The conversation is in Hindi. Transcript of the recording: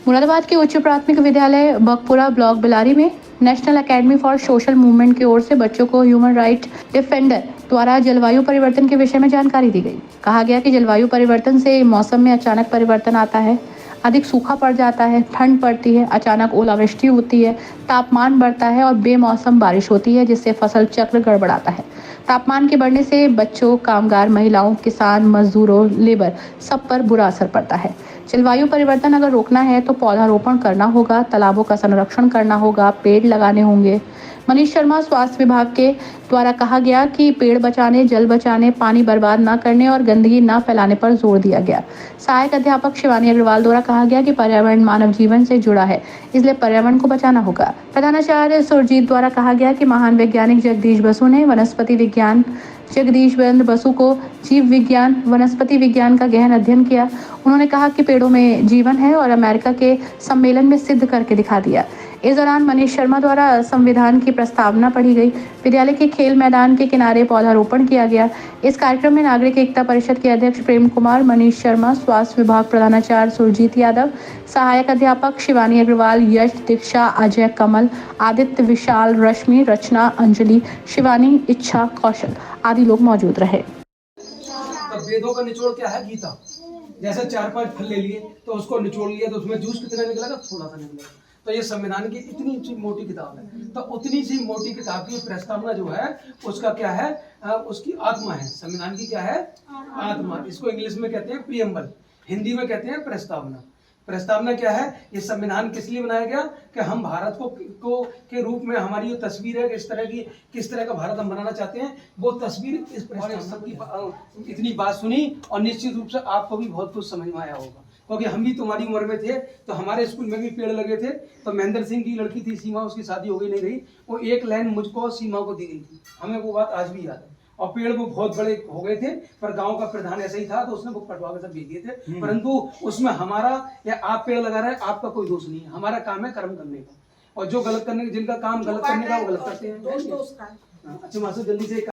मुरादाबाद के उच्च प्राथमिक विद्यालय बगपुरा ब्लॉक बिलारी में national academy for social movement की ओर से बच्चों को ह्यूमन राइट डिफेंडर द्वारा जलवायु परिवर्तन के विषय में जानकारी दी गई। कहा गया कि जलवायु परिवर्तन से मौसम में अचानक परिवर्तन आता है, अधिक सूखा पड़ जाता है, ठंड पड़ती है, अचानक ओलावृष्टि होती है, तापमान बढ़ता है और बेमौसम बारिश होती है, जिससे फसल चक्र गड़बड़ाता है। तापमान के बढ़ने से बच्चों, कामगार, महिलाओं, किसान, मजदूरों, लेबर सब पर बुरा असर पड़ता है। जलवायु परिवर्तन अगर रोकना है तो पौधारोपण करना होगा, तालाबों का संरक्षण करना होगा, पेड़ लगाने होंगे। मनीष शर्मा, स्वास्थ्य विभाग के द्वारा कहा गया कि पेड़ बचाने, जल बचाने, पानी बर्बाद न करने और गंदगी न फैलाने पर जोर दिया गया। सहायक अध्यापक शिवानी अग्रवाल द्वारा कहा गया कि पर्यावरण मानव जीवन से जुड़ा है, इसलिए पर्यावरण को बचाना होगा। प्रधानाचार्य सुरजीत द्वारा कहा गया कि महान वैज्ञानिक जगदीश बसु ने वनस्पति विज्ञान, जगदीश चंद्र बसु को जीव विज्ञान, वनस्पति विज्ञान का गहन अध्ययन किया। उन्होंने कहा कि पेड़ों में जीवन है और अमेरिका के सम्मेलन में सिद्ध करके दिखा दिया। इस दौरान मनीष शर्मा द्वारा संविधान की प्रस्तावना पढ़ी गई। विद्यालय के खेल मैदान के किनारे पौधारोपण किया गया। इस कार्यक्रम में नागरिक एकता परिषद के अध्यक्ष प्रेम कुमार, मनीष शर्मा, स्वास्थ्य विभाग प्रधानाचार्य सुरजीत यादव, सहायक अध्यापक शिवानी अग्रवाल, यश, दीक्षा, अजय, कमल, आदित्य, विशाल, रश्मि, रचना, अंजलि, शिवानी, इच्छा, कौशल आदि लोग मौजूद रहे। तो वेदों का निचोड़ क्या है? गीता। जैसे 4-5 फल ले लिए तो उसको निचोड़ लिया तो उसमें जूस कितना निकलेगा? थोड़ा सा निकलेगा। तो ये संविधान की इतनी सी मोटी किताब है, तो उतनी सी मोटी किताब की प्रस्तावना जो है उसका क्या है? उसकी आत्मा है। संविधान की क्या है? आत्मा। इसको इंग्लिश में कहते हैं प्रियम्बल, हिंदी में कहते हैं प्रस्तावना। प्रस्तावना क्या है? ये संविधान किस लिए बनाया गया कि हम भारत को के रूप में हमारी जो तस्वीर है किस तरह का भारत हम बनाना चाहते हैं, वो तस्वीर इस प्रस्तावना की। इतनी बात सुनी और निश्चित रूप से आपको भी बहुत कुछ समझ में आया होगा, क्योंकि हम भी तुम्हारी उम्र में थे तो हमारे स्कूल में भी पेड़ लगे थे। तो महेंद्र सिंह की लड़की थी सीमा, उसकी शादी हो गई नहीं रही, वो एक लाइन मुझको और सीमा को दी गई थी। हमें वो बात आज भी याद है। और पेड़ वो बहुत बड़े हो गए थे, पर गांव का प्रधान ऐसा ही था तो उसने वो कटवा के सब भेज दिए थे। परंतु उसमें हमारा या आप पेड़ लगा रहे हैं, आपका कोई दोष नहीं है। हमारा काम है कर्म करने का, और जो गलत करने, जिनका काम गलत करने का वो गलत करते हैं। अच्छा, वहां से जल्दी से